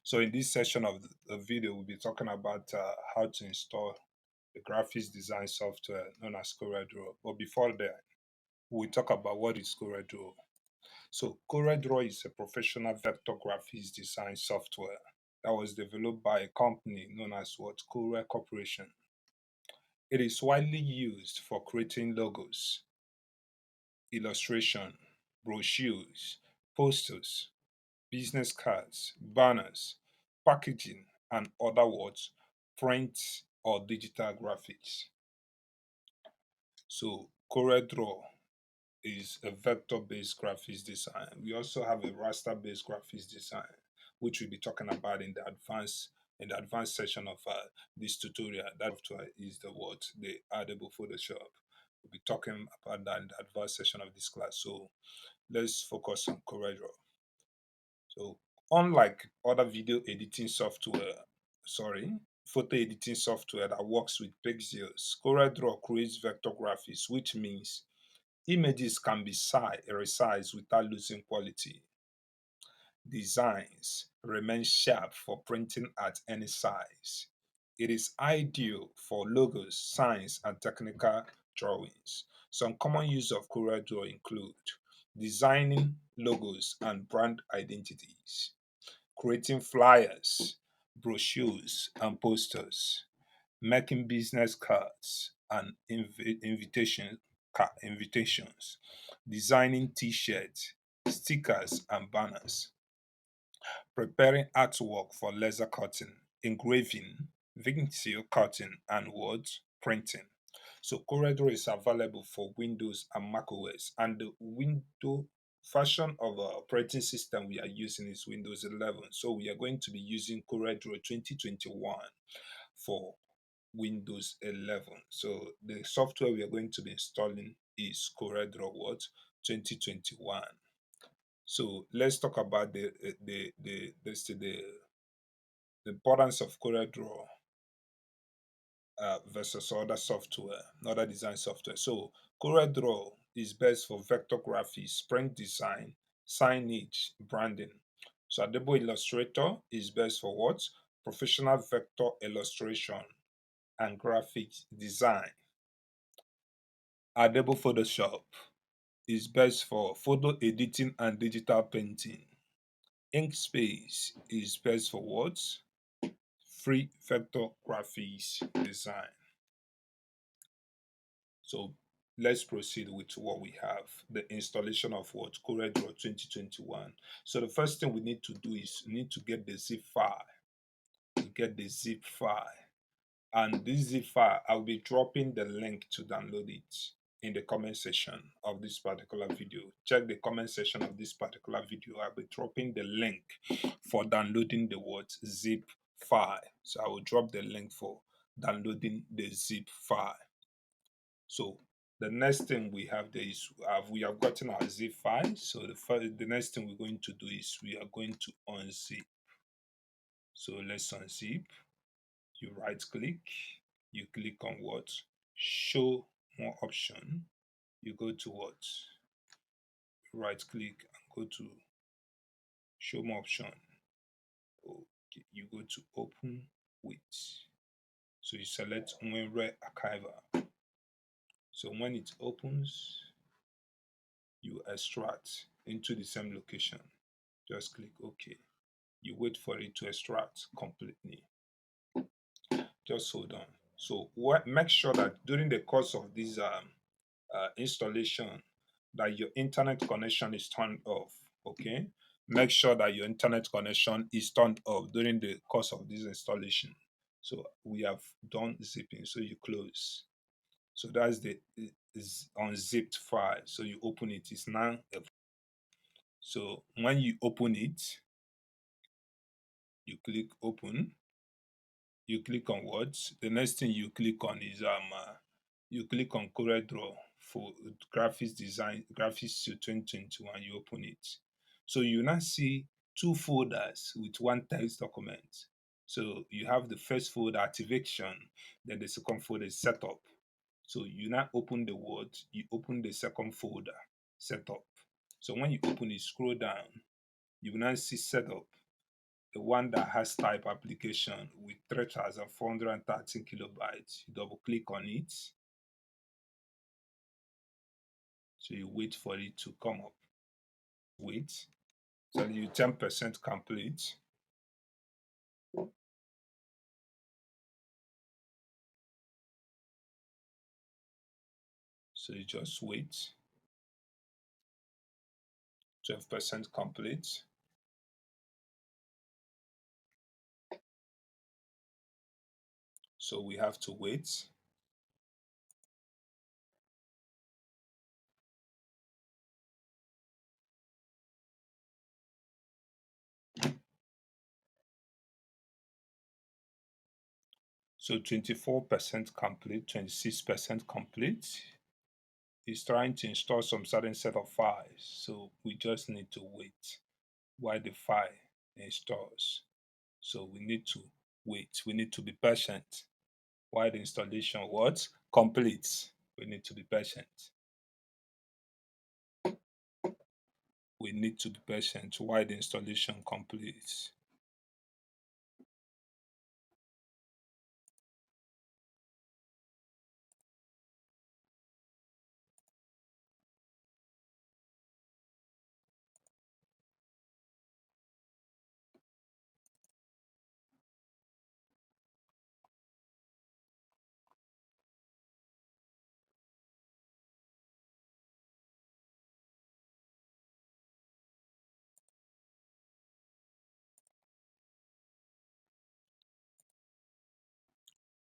So in this session of the video, we'll be talking about how to install the graphics design software known as CorelDRAW. But before that, we'll talk about what is CorelDRAW. So CorelDRAW is a professional vector graphics design software that was developed by a company known as Corel Corporation. It is widely used for creating logos, illustration, brochures, posters, business cards, banners, packaging, and other words, print or digital graphics. So CorelDRAW is a vector-based graphics design. We also have a raster-based graphics design, which we'll be talking about in the advanced section of this tutorial. That software is the addable Photoshop. We'll be talking about that in the advanced section of this class. So let's focus on CorelDRAW. So unlike other photo editing software that works with pixels, CorelDRAW creates vector graphics, which means images can be resized without losing quality. Designs remain sharp for printing at any size. It is ideal for logos, signs, and technical drawings. Some common use of CorelDRAW include designing logos and brand identities, creating flyers, brochures, and posters, making business cards and invitations, designing t-shirts, stickers, and banners, preparing artwork for laser cutting, engraving, video cutting, and word printing. So CorelDRAW is available for Windows and macOS, and the window version of our operating system we are using is Windows 11. So we are going to be using CorelDRAW 2021 for Windows 11. So the software we are going to be installing is CorelDRAW 2021. So let's talk about the importance of CorelDRAW versus other design software. So CorelDRAW is best for vector graphics, print design, signage, branding. So Adobe Illustrator is best for what? Professional vector illustration and graphic design. Adobe Photoshop is best for photo editing and digital painting. Inkspace is best for what? Free vector graphics design. So let's proceed with what we have, the installation of what? CorelDRAW 2021. So the first thing we need to do is we need to get the zip file. We get the zip file. And this zip file, I'll be dropping the link to download it in the comment section of this particular video. Check the comment section of this particular video. I'll be dropping the link for downloading the word zip file. So I will drop the link for downloading the zip file. So the next thing we have there is we have gotten our zip file. So the next thing we're going to do is we are going to unzip. So let's unzip. You right click, you click on what? Show more option. You go to what? Right click and go to show more option. Okay, you go to open with. So you select Unware Archiver. So when it opens, you extract into the same location. Just click OK. You wait for it to extract completely. Just hold on. So make sure that during the course of this installation, that your internet connection is turned off. Okay, make sure that your internet connection is turned off during the course of this installation. So we have done zipping. So you close. So that's the is unzipped file. So you open it. It's now so when you open it, you click open. You click on words. The next thing you click on is you click on CorelDRAW for graphics design, graphics to 2021. You open it. So you now see two folders with one text document. So you have the first folder activation, then the second folder is setup. So you now open the word, you open the second folder, setup. So when you open it, scroll down, you will now see setup. the one that has type application with 3413 kilobytes. You double click on it. So you wait for it to come up. Wait. So you 10% complete. So you just wait. 12% complete. So we have to wait. So 24% complete, 26% complete. It's trying to install some certain set of files. So we just need to wait while the file installs. So we need to wait. We need to be patient while the installation what completes. We need to be patient. We need to be patient while the installation completes.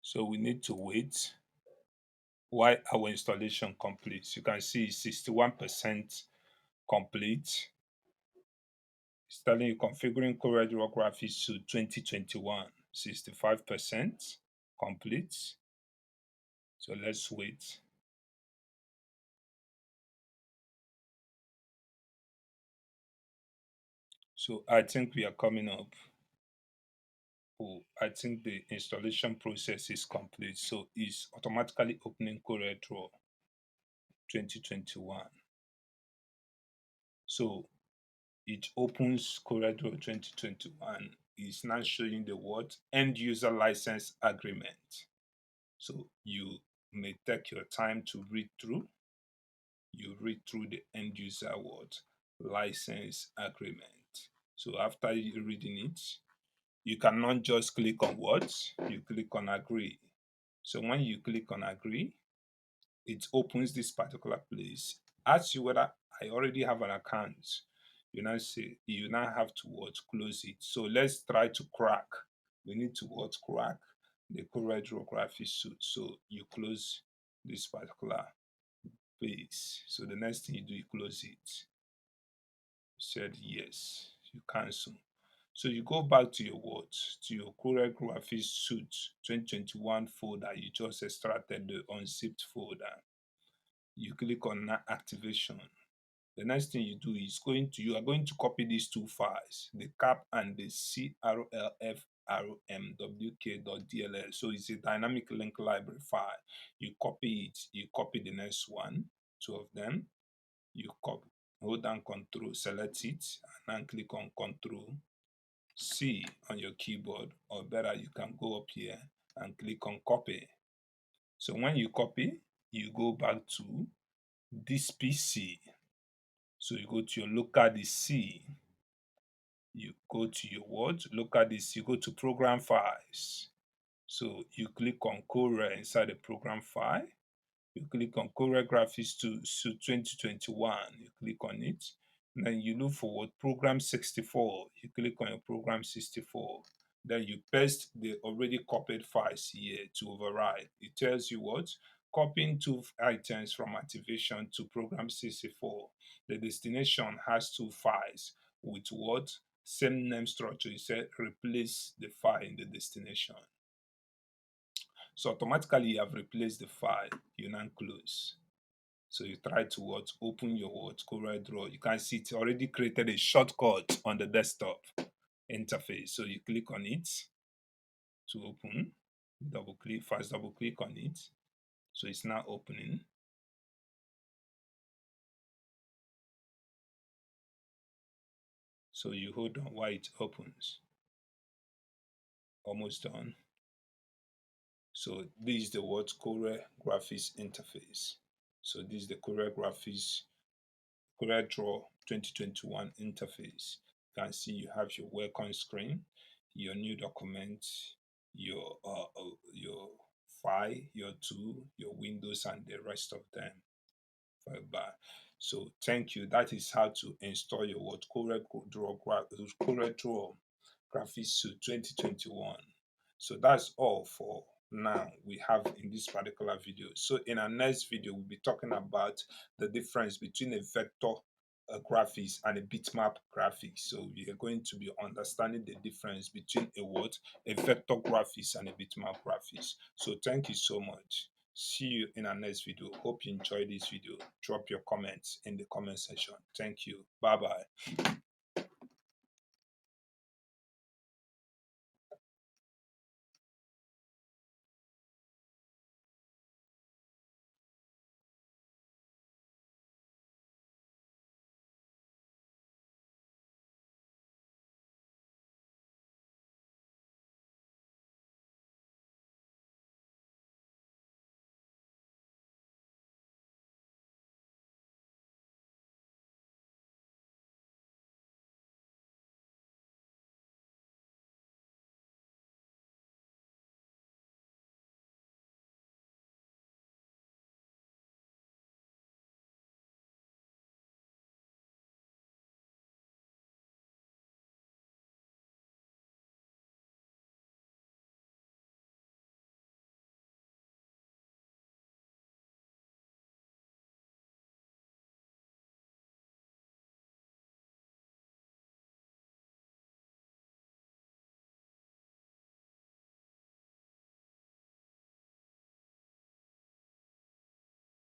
So we need to wait while our installation completes. You can see 61% complete. It's telling you configuring CorelDRAW graphics suite 2021, 65% complete. So let's wait. So I think we are coming up. Oh, I think the installation process is complete. So it's automatically opening CorelDRAW 2021. So it opens CorelDRAW 2021. It's now showing the what end user license agreement. So you may take your time to read through. You read through the end user what license agreement. So after you reading it, you cannot just click on what you click on agree. So when you click on agree, it opens this particular place. Asks you whether I already have an account. You now say you now have to what close it. So let's try to crack. We need to what crack the CorelDRAW graphics suite. So you close this particular place. So the next thing you do, you close it. Said yes. You cancel. So you go back to your what? To your Corel Graphics Suite 2021 folder. You just extracted the unzipped folder. You click on activation. The next thing you do is you are going to copy these two files, the cap and the crlfrmwk.dll. So it's a dynamic link library file. You copy it, you copy the next one, two of them, you copy, hold down control, select it, and then click on control C on your keyboard, or better, you can go up here and click on copy. So when you copy, you go back to this PC. So you go to your local DC, you go to your what? Local DC, you go to program files. So you click on Corel inside the program file. You click on Corel Graphics to 2021. You click on it. And then you look for what program 64. You click on your program 64. Then you paste the already copied files here to override. It tells you what? Copying two items from activation to program 64. The destination has two files with what? Same name structure. You said replace the file in the destination. So automatically you have replaced the file. You now close. So you try to what open your what CorelDRAW. You can see it already created a shortcut on the desktop interface. So you click on it to open. Double click, first double click on it. So it's now opening. So you hold on while it opens. Almost done. So this is the word Corel Graphics interface. So this is the CorelDRAW 2021 interface. You can see you have your welcome screen, your new document, your file, your tool, your windows, and the rest of them. Bye. So thank you. That is how to install your what CorelDRAW Graphics Suite 2021. So that's all for now we have in this particular video. So in our next video, we'll be talking about the difference between a vector graphics and a bitmap graphics. So we are going to be understanding the difference between a vector graphics and a bitmap graphics. So thank you so much. See you in our next video. Hope you enjoyed this video. Drop your comments in the comment section. Thank you. Bye bye.